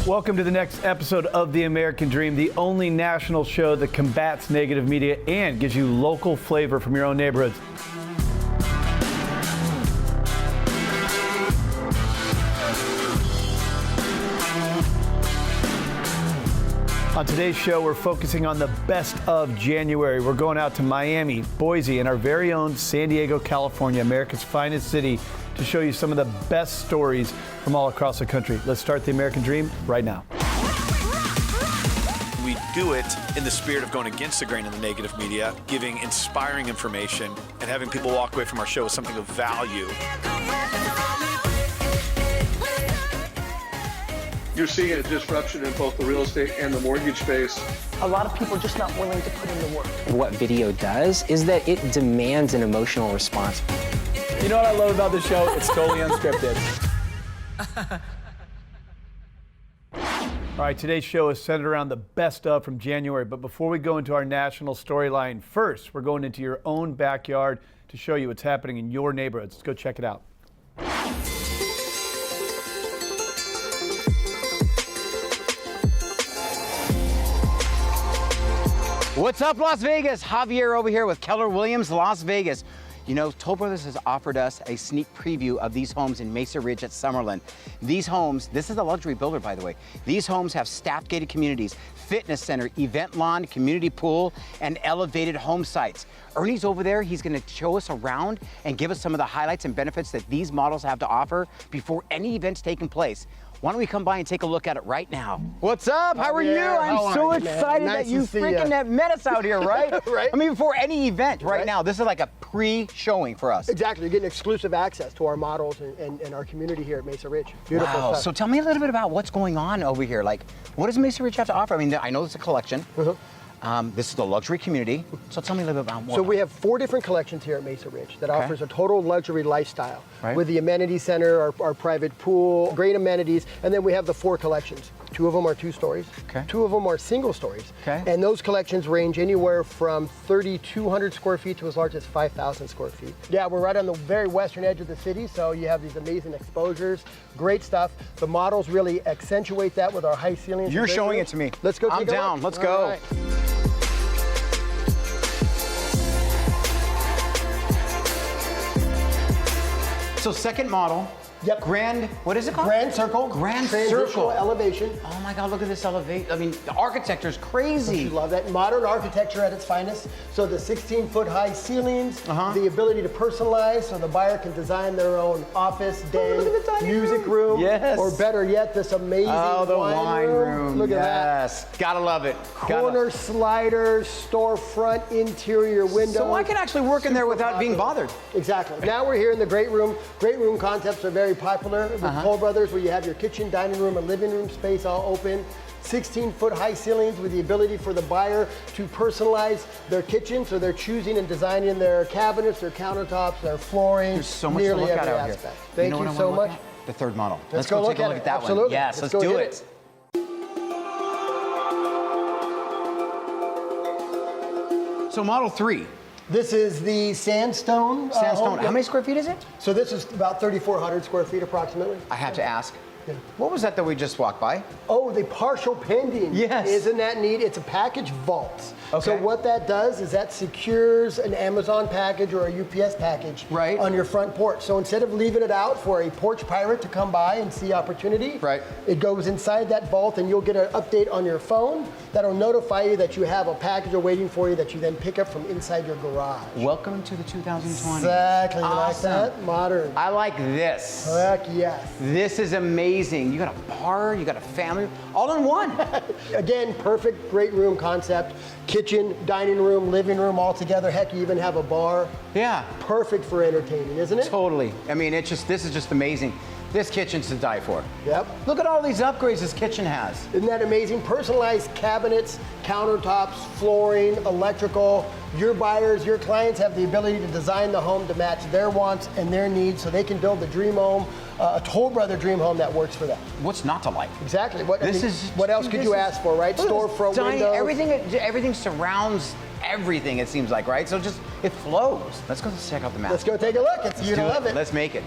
Welcome to the next episode of The American Dream, the only national show that combats negative media and gives you local flavor from your own neighborhoods. On today's show, we're focusing on the best of January. We're going out to Miami, Boise, and our very own San Diego, California, America's finest city, to show you some of the best stories from all across the country. Let's start the American Dream right now. We do it in the spirit of going against the grain of the negative media, giving inspiring information, and having people walk away from our show with something of value. You're seeing a disruption in both the real estate and the mortgage space. A lot of people are just not willing to put in the work. What video does is that it demands an emotional response. You know what I love about the show? It's totally unscripted. All right, today's show is centered around the best of from January. But before we go into our national storyline, first, we're going into your own backyard to show you what's happening in your neighborhoods. Let's go check it out. What's up, Las Vegas? Javier over here with Keller Williams, Las Vegas. You know, Toll Brothers has offered us a sneak preview of these homes in Mesa Ridge at Summerlin. These homes, this is a luxury builder, by the way. These homes have staffed gated communities, fitness center, event lawn, community pool, and elevated home sites. Ernie's over there. He's going to show us around and give us some of the highlights and benefits that these models have to offer before any event's taking place. Why don't we come by and take a look at it right now? What's up? How are you? I'm so excited that you freaking have met us out here, right? Right. I mean, before any event right now, this is like a pre-showing for us. Exactly. You're getting exclusive access to our models and our community here at Mesa Ridge. Beautiful Wow. stuff. So tell me a little bit about what's going on over here. Like, what does Mesa Ridge have to offer? I mean, I know it's a collection. This is the luxury community. So tell me a little bit about more. So we have 4 different collections here at Mesa Ridge that offers a total luxury lifestyle. Right. With the amenity center, our private pool, great amenities, and then we have the 4 collections. 2 of them are 2 stories. Okay. 2 of them are single stories. Okay. And those collections range anywhere from 3,200 square feet to as large as 5,000 square feet. Yeah, we're right on the very western edge of the city, so you have these amazing exposures, great stuff. The models really accentuate that with our high ceilings. You're showing it to me. Let's go take I'm a down. look. Let's All go. right. So second model. Yep. Grand, what is it called? Grand Circle. Grand Transitional Circle. elevation. Oh my God, look at this elevation. I mean, the architecture is crazy. You love that. Modern architecture at its finest. So the 16-foot high ceilings, the ability to personalize so the buyer can design their own office, den, look at the dining music room. room. Yes. Or better yet, this amazing the wine room. Look at Yes. Gotta love it. Corner sliders, storefront, interior windows. So I can actually work in there without being bothered. Exactly. Now we're here in the great room. Great room concepts are very popular with Toll Brothers, where you have your kitchen, dining room, and living room space all open. 16-foot high ceilings with the ability for the buyer to personalize their kitchen, so they're choosing and designing their cabinets, their countertops, their flooring. There's so much to nearly look at every out aspect. here. Thank know you what I so wanna look much. at? The third model. Let's go take a look at that Absolutely. one. Yes, let's do hit it. So model 3. This is the sandstone. Sandstone. home. How many square feet is it? So this is about 3,400 square feet approximately. I have to ask. What was that we just walked by? Oh, the partial pending. Yes. Isn't that neat? It's a package vault. Okay. So what that does is that secures an Amazon package or a UPS package on your front porch. So instead of leaving it out for a porch pirate to come by and see opportunity, it goes inside that vault and you'll get an update on your phone that'll notify you that you have a package waiting for you that you then pick up from inside your garage. Welcome to the 2020. Exactly. Awesome. You like that? Modern. I like this. Heck yes. This is amazing. You got a bar, you got a family, all in one. Again, perfect, great room concept. Kitchen, dining room, living room all together. Heck, you even have a bar. Yeah. Perfect for entertaining, isn't it? Totally. I mean, this is just amazing. This kitchen's to die for. Yep. Look at all these upgrades this kitchen has. Isn't that amazing? Personalized cabinets, countertops, flooring, electrical. Your buyers, your clients have the ability to design the home to match their wants and their needs so they can build the dream home, a Toll Brother dream home that works for them. What's not to like? Exactly. What else could you ask for, right? Storefront windows. Everything surrounds everything, it seems like, right? So just, it flows. Let's go check out the map. Let's go take a look. You're gonna love it. Let's make it.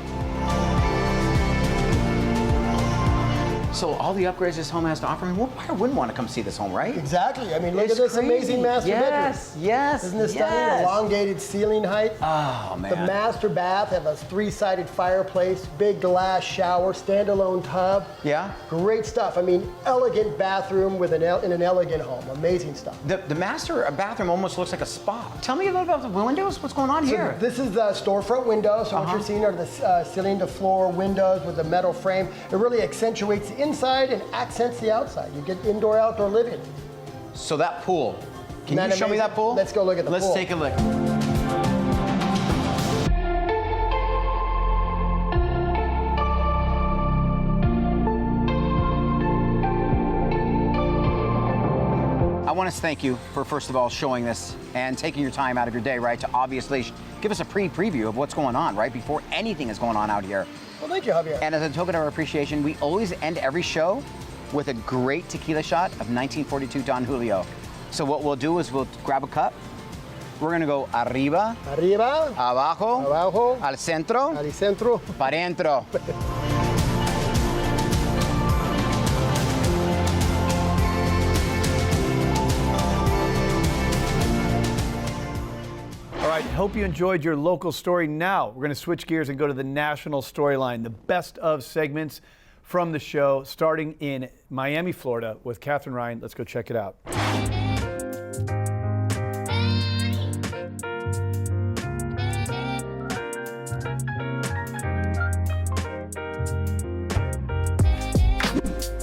So all the upgrades this home has to offer, I mean, what buyer wouldn't want to come see this home, right? Exactly. I mean, look It's at this crazy. amazing master bedroom. Yes. Isn't this stunning? Elongated ceiling height. Oh, man. The master bath have a 3-sided fireplace, big glass shower, standalone tub. Yeah. Great stuff. I mean, elegant bathroom with in an elegant home. Amazing stuff. The master bathroom almost looks like a spa. Tell me a little about the windows. What's going on here? This is the storefront window. So what you're seeing are the ceiling to floor windows with the metal frame. It really accentuates the inside and accents the outside. You get indoor-outdoor living. So that pool. Can Isn't you show me amazing? that pool? Let's go look at the pool. Let's take a look. I want to thank you for, first of all, showing this and taking your time out of your day, right, to obviously give us a preview of what's going on, right, before anything is going on out here. Well, thank you, Javier. And as a token of our appreciation, we always end every show with a great tequila shot of 1942 Don Julio. So what we'll do is we'll grab a cup. We're gonna go arriba, Arriba, abajo, abajo, al centro, al centro. para adentro. All right, hope you enjoyed your local story. Now we're going to switch gears and go to the national storyline, the best of segments from the show, starting in Miami, Florida, with Catherine Ryan. Let's go check it out.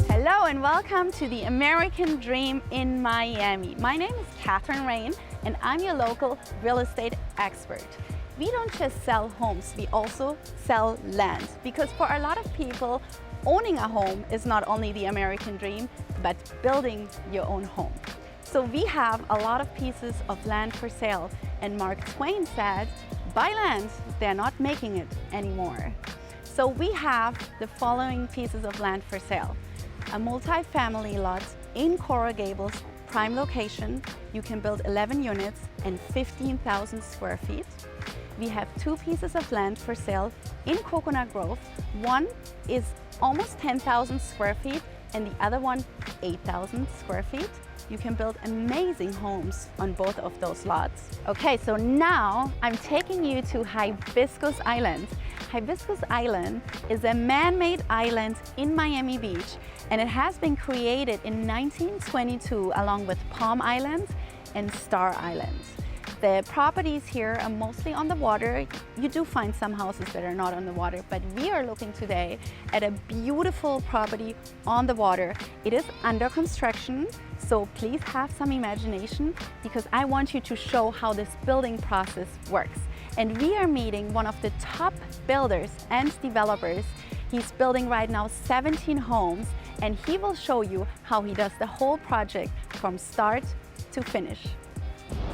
Hello and welcome to the American Dream in Miami. My name is Catherine Ryan and I'm your local real estate expert. We don't just sell homes, we also sell land, because for a lot of people, owning a home is not only the American dream, but building your own home. So we have a lot of pieces of land for sale, and Mark Twain said, buy land, they're not making it anymore. So we have the following pieces of land for sale. A multi-family lot in Coral Gables, prime location. You can build 11 units and 15,000 square feet. We have 2 pieces of land for sale in Coconut Grove. One is almost 10,000 square feet and the other one 8,000 square feet. You can build amazing homes on both of those lots. Okay, so now I'm taking you to Hibiscus Island. Hibiscus Island is a man-made island in Miami Beach, and it has been created in 1922 along with Palm Island and Star Island. The properties here are mostly on the water. You do find some houses that are not on the water, but we are looking today at a beautiful property on the water. It is under construction, so please have some imagination, because I want you to show how this building process works. And we are meeting one of the top builders and developers. He's building right now 17 homes, and he will show you how he does the whole project from start to finish.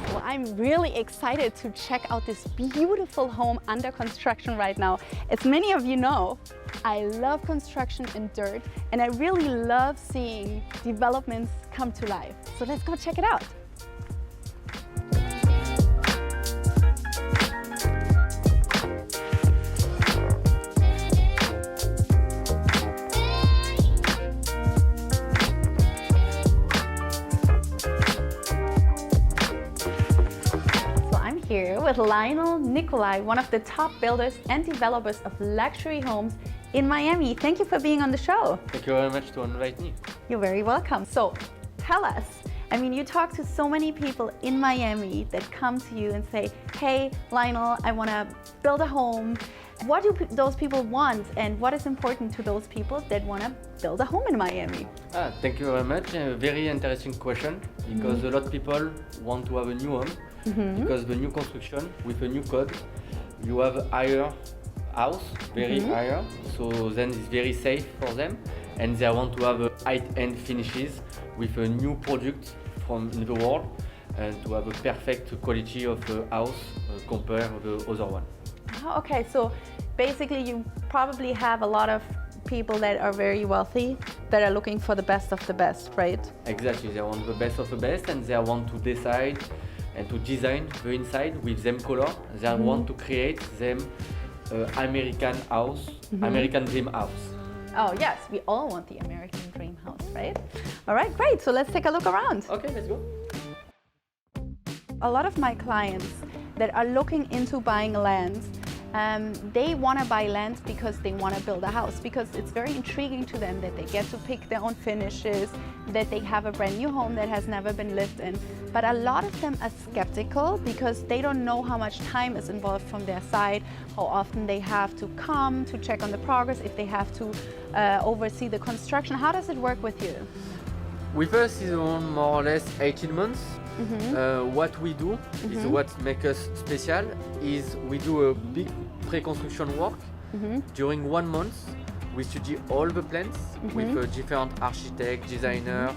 Well, I'm really excited to check out this beautiful home under construction right now. As many of you know, I love construction and dirt, and I really love seeing developments come to life. So let's go check it out. Here with Lionel Nicolai, one of the top builders and developers of luxury homes in Miami. Thank you for being on the show. Thank you very much to invite me. You're very welcome. So tell us, I mean, you talk to so many people in Miami that come to you and say, hey, Lionel, I want to build a home. What do those people want, and what is important to those people that want to build a home in Miami? Thank you very much. A very interesting question, because a lot of people want to have a new home, because the new construction with a new code, you have a higher house, very higher, so then it's very safe for them, and they want to have a high-end finishes with a new product from the world, and to have a perfect quality of the house compared to the other one. Oh, okay, so basically you probably have a lot of people that are very wealthy that are looking for the best of the best, right? Exactly, they want the best of the best, and they want to decide and to design the inside with them color. They want to create them American house, American dream house. Oh yes, we all want the American dream house, right? All right, great. So let's take a look around. Okay, let's go. A lot of my clients that are looking into buying land, they want to buy land because they want to build a house, because it's very intriguing to them that they get to pick their own finishes, that they have a brand new home that has never been lived in. But a lot of them are skeptical because they don't know how much time is involved from their side, how often they have to come to check on the progress, if they have to oversee the construction. How does it work with you? With us is around more or less 18 months. What we do is what makes us special is we do a big pre-construction work. During 1 month. We study all the plans with different architect, designer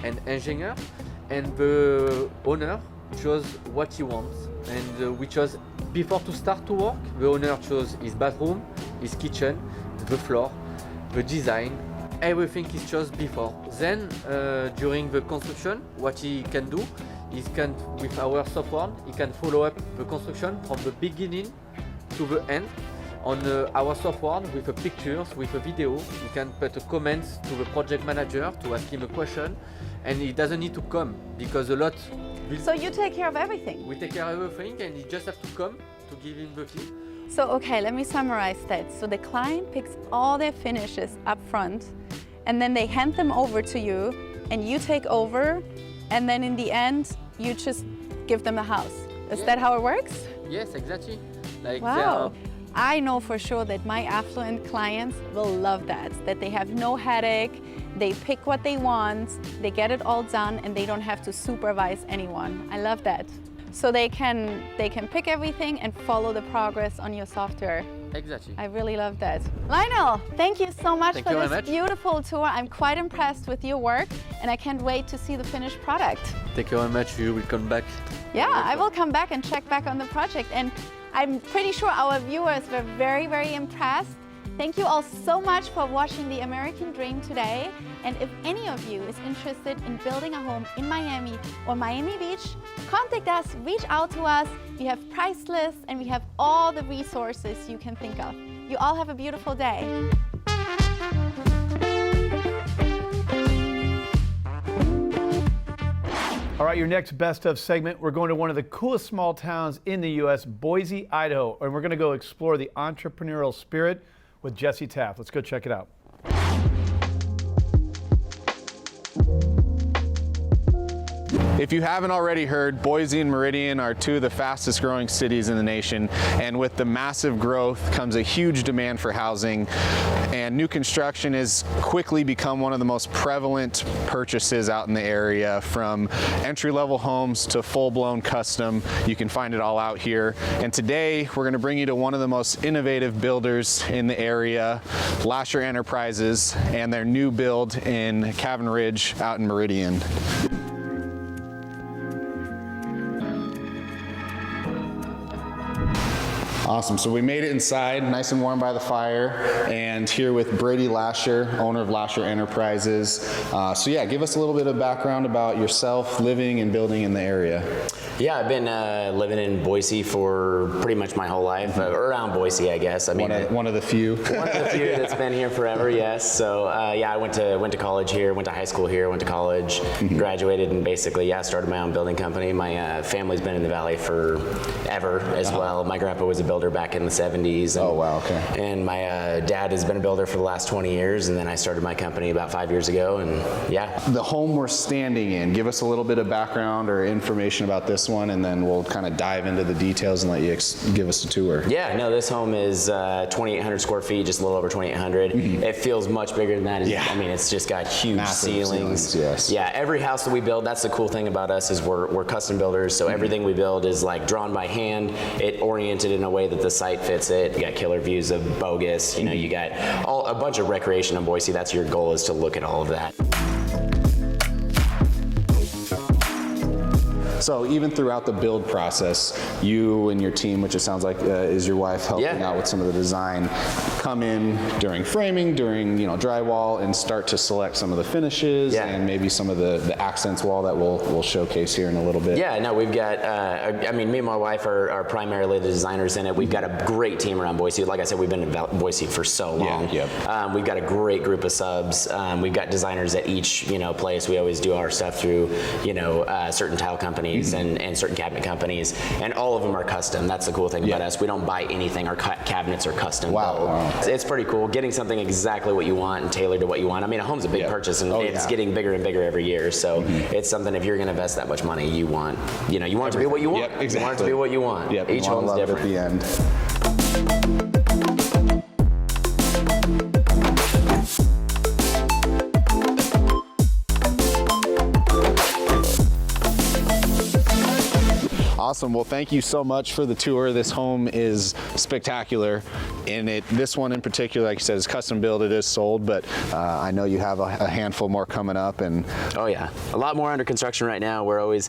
and engineer, and the owner chose what he wants. And we chose, before to start to work, the owner chose his bathroom, his kitchen, the floor, the design, everything is chosen before. Then during the construction, what he can do is with our software, he can follow up the construction from the beginning to the end on our software with the pictures, with a video. You can put a comments to the project manager to ask him a question, and he doesn't need to come because a lot. So you take care of everything? We take care of everything, and he just have to come to give him the key. So okay, let me summarize that. So the client picks all their finishes up front, and then they hand them over to you, and you take over, and then in the end, you just give them the house. Is that how it works? Yes, exactly. Like wow. I know for sure that my affluent clients will love that they have no headache, they pick what they want, they get it all done, and they don't have to supervise anyone. I love that. So they can pick everything and follow the progress on your software. Exactly. I really love that. Lionel, thank you so much Thank for you this very much. beautiful tour. I'm quite impressed with your work, and I can't wait to see the finished product. Thank you very much. You will come back. Yeah, I will come back and check back on the project. And I'm pretty sure our viewers were very, very impressed. Thank you all so much for watching The American Dream today. And if any of you is interested in building a home in Miami or Miami Beach, contact us, reach out to us. We have price lists and we have all the resources you can think of. You all have a beautiful day. All right, your next best of segment, we're going to one of the coolest small towns in the U.S., Boise, Idaho, and we're going to go explore the entrepreneurial spirit with Jesse Taft. Let's go check it out. If you haven't already heard, Boise and Meridian are two of the fastest growing cities in the nation, and with the massive growth comes a huge demand for housing, and new construction has quickly become one of the most prevalent purchases out in the area, from entry-level homes to full-blown custom. You can find it all out here, and today we're going to bring you to one of the most innovative builders in the area, Lasher Enterprises, and their new build in Cabin Ridge out in Meridian. Awesome, so we made it inside, nice and warm by the fire, and here with Brady Lasher, owner of Lasher Enterprises. So yeah, give us a little bit of background about yourself, living and building in the area. Yeah, I've been living in Boise for pretty much my whole life, around Boise, I guess. I mean, one of the few. One of the few that's been here forever, yes. So yeah, I went to college here, went to high school here, went to college, graduated, and basically, yeah, started my own building company. My family's been in the Valley forever as well. My grandpa was a builder back in the 70s. And, oh, wow, okay. And my dad has been a builder for the last 20 years, and then I started my company about 5 years ago, and yeah. The home we're standing in, give us a little bit of background or information about this one, and then we'll kind of dive into the details and let you give us a tour. Yeah, no, this home is 2,800 square feet, just a little over 2,800. It feels much bigger than that. Yeah. I mean, it's just got huge massive ceilings. Yes. Yeah, every house that we build, that's the cool thing about us, is we're custom builders, so everything we build is like drawn by hand, it oriented in a way that the site fits it. You got killer views of Bogus, you know, you got a bunch of recreation in Boise. That's your goal, is to look at all of that. So even throughout the build process, you and your team, which it sounds like is your wife helping out with some of the design, come in during framing, during drywall, and start to select some of the finishes and maybe some of the accents wall that we'll showcase here in a little bit. Yeah, no, we've got, I mean, me and my wife are primarily the designers in it. We've got a great team around Boise. Like I said, we've been in Boise for so long. We've got a great group of subs. We've got designers at each, place. We always do our stuff through, certain tile companies and certain cabinet companies, and all of them are custom. That's the cool thing about us. We don't buy anything. Our cabinets are custom. Wow. It's pretty cool. Getting something exactly what you want and tailored to what you want. I mean, a home's a big purchase, and it's getting bigger and bigger every year. So it's something, if you're going to invest that much money, you want, you want it to be what you want. Exactly. You want it to be what you want. Each home's different. At the end. Awesome. Well, thank you so much for the tour. This home is spectacular. And this one in particular, like you said, is custom built. It is sold, but I know you have a handful more coming up. And oh yeah, a lot more under construction right now. We're always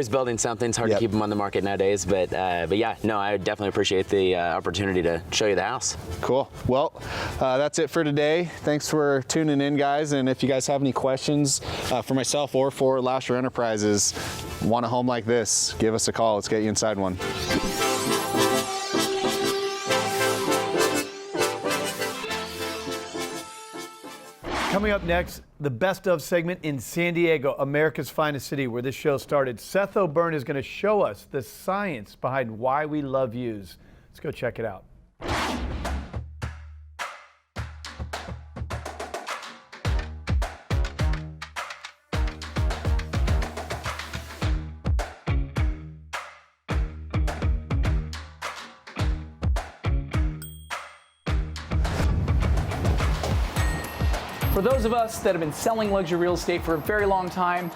building something. It's hard to keep them on the market nowadays, but yeah, no, I definitely appreciate the opportunity to show you the house. Cool. Well, that's it for today. Thanks for tuning in, guys. And if you guys have any questions for myself or for Lasher Enterprises, want a home like this, give us a call. Let's get you inside one. Coming up next, the best of segment in San Diego, America's finest city, where this show started. Seth O'Byrne is going to show us the science behind why we love views. Let's go check it out. For those of us that have been selling luxury real estate for a very long time,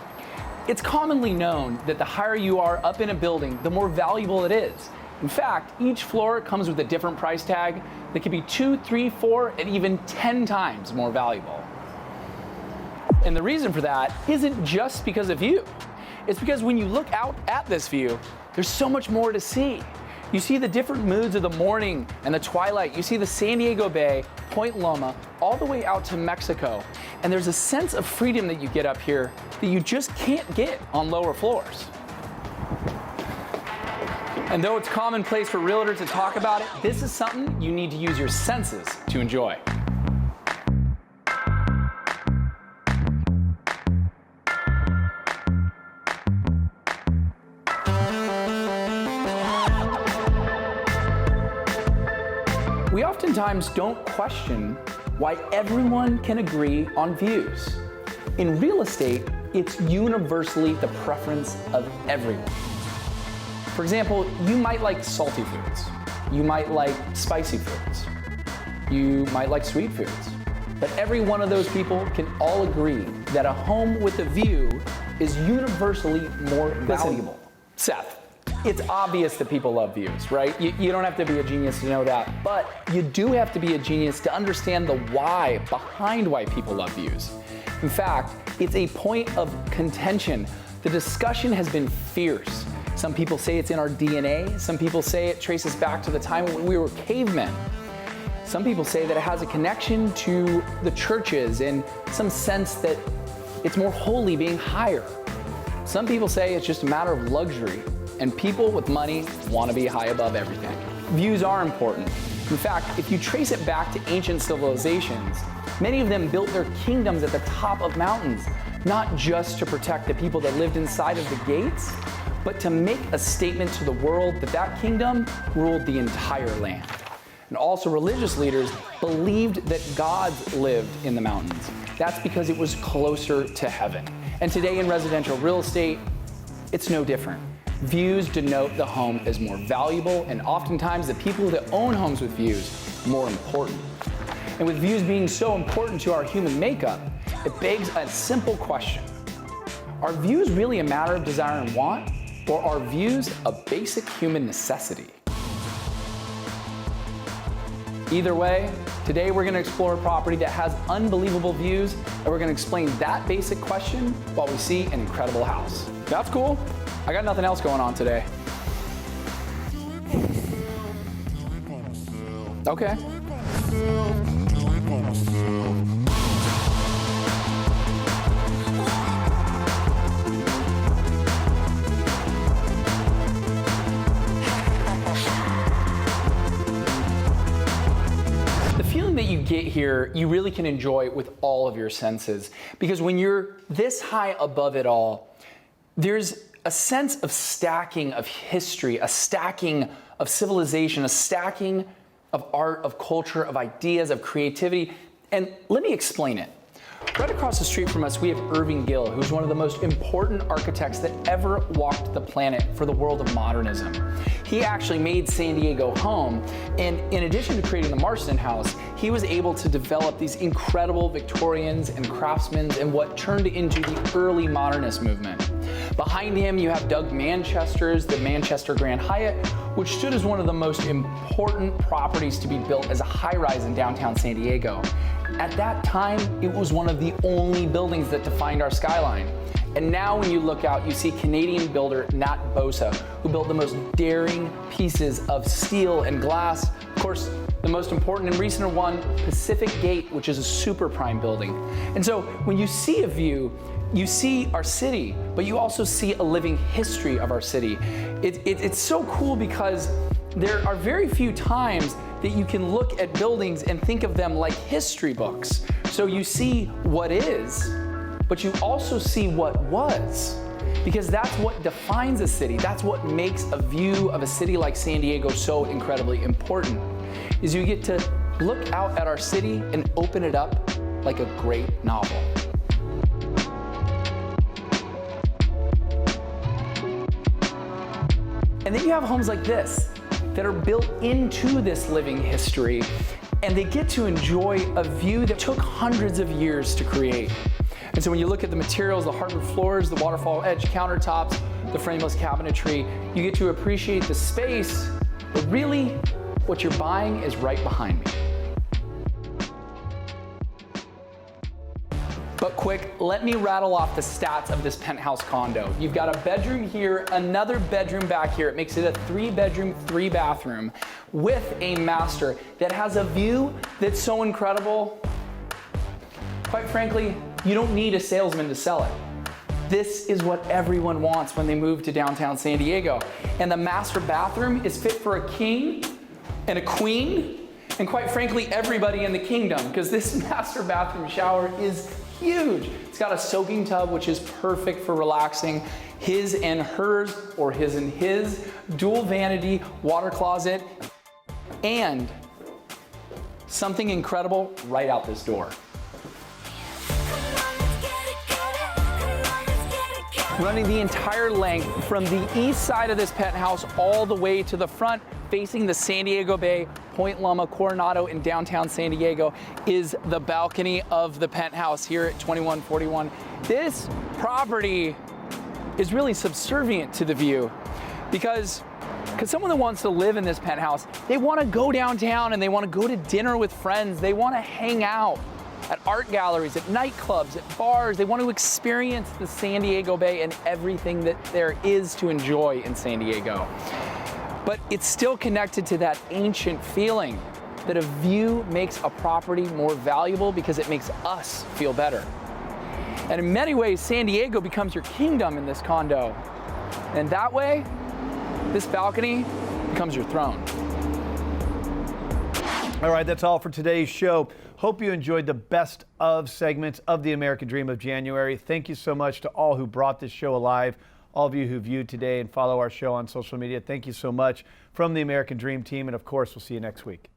it's commonly known that the higher you are up in a building, the more valuable it is. In fact, each floor comes with a different price tag that can be 2, 3, 4, and even 10 times more valuable. And the reason for that isn't just because of view. It's because when you look out at this view, there's so much more to see. You see the different moods of the morning and the twilight. You see the San Diego Bay, Point Loma, all the way out to Mexico. And there's a sense of freedom that you get up here that you just can't get on lower floors. And though it's commonplace for realtors to talk about it, this is something you need to use your senses to enjoy. We oftentimes don't question why everyone can agree on views. In real estate, it's universally the preference of everyone. For example, you might like salty foods. You might like spicy foods. You might like sweet foods. But every one of those people can all agree that a home with a view is universally more valuable. Seth, it's obvious that people love views, right? You don't have to be a genius to know that, but you do have to be a genius to understand the why behind why people love views. In fact, it's a point of contention. The discussion has been fierce. Some people say it's in our DNA. Some people say it traces back to the time when we were cavemen. Some people say that it has a connection to the churches and some sense that it's more holy being higher. Some people say it's just a matter of luxury, and people with money want to be high above everything. Views are important. In fact, if you trace it back to ancient civilizations, many of them built their kingdoms at the top of mountains, not just to protect the people that lived inside of the gates, but to make a statement to the world that that kingdom ruled the entire land. And also religious leaders believed that gods lived in the mountains. That's because it was closer to heaven. And today in residential real estate, it's no different. Views denote the home as more valuable, and oftentimes the people that own homes with views more important. And with views being so important to our human makeup, it begs a simple question. Are views really a matter of desire and want, or are views a basic human necessity? Either way, today we're going to explore a property that has unbelievable views, and we're going to explain that basic question while we see an incredible house. That's cool. I got nothing else going on today. Okay. The feeling that you get here, you really can enjoy with all of your senses. Because when you're this high above it all, there's a sense of stacking of history, a stacking of civilization, a stacking of art, of culture, of ideas, of creativity. And let me explain it. Right across the street from us, we have Irving Gill, who's one of the most important architects that ever walked the planet for the world of modernism. He actually made San Diego home, and in addition to creating the Marston House, he was able to develop these incredible Victorians and craftsmen and what turned into the early modernist movement. Behind him, you have Doug Manchester's the Manchester Grand Hyatt, which stood as one of the most important properties to be built as a high-rise in downtown San Diego. At that time, it was one of the only buildings that defined our skyline. And now when you look out, you see Canadian builder Nat Bosa, who built the most daring pieces of steel and glass. Of course, the most important and recent one, Pacific Gate, which is a super prime building. And so when you see a view, you see our city, but you also see a living history of our city. It's so cool because there are very few times that you can look at buildings and think of them like history books. So you see what is, but you also see what was. Because that's what defines a city. That's what makes a view of a city like San Diego so incredibly important, is you get to look out at our city and open it up like a great novel. And then you have homes like this that are built into this living history, and they get to enjoy a view that took hundreds of years to create. And so when you look at the materials, the hardwood floors, the waterfall edge countertops, the frameless cabinetry, you get to appreciate the space, but really what you're buying is right behind me. But quick, let me rattle off the stats of this penthouse condo. You've got a bedroom here, another bedroom back here. It makes it a 3-bedroom, 3-bathroom with a master that has a view that's so incredible. Quite frankly, you don't need a salesman to sell it. This is what everyone wants when they move to downtown San Diego. And the master bathroom is fit for a king and a queen, and quite frankly, everybody in the kingdom, because this master bathroom shower is huge. It's got a soaking tub, which is perfect for relaxing. His and hers, or his and his, dual vanity water closet, and something incredible right out this door. Running the entire length from the east side of this penthouse all the way to the front, facing the San Diego Bay, Point Loma, Coronado in downtown San Diego, is the balcony of the penthouse here at 2141. This property is really subservient to the view because someone that wants to live in this penthouse, they want to go downtown and they want to go to dinner with friends. They want to hang out at art galleries, at nightclubs, at bars. They want to experience the San Diego Bay and everything that there is to enjoy in San Diego. But it's still connected to that ancient feeling that a view makes a property more valuable because it makes us feel better. And in many ways, San Diego becomes your kingdom in this condo. And that way, this balcony becomes your throne. All right, that's all for today's show. Hope you enjoyed the best of segments of the American Dream of January. Thank you so much to all who brought this show alive, all of you who viewed today and follow our show on social media. Thank you so much from the American Dream team, and of course, we'll see you next week.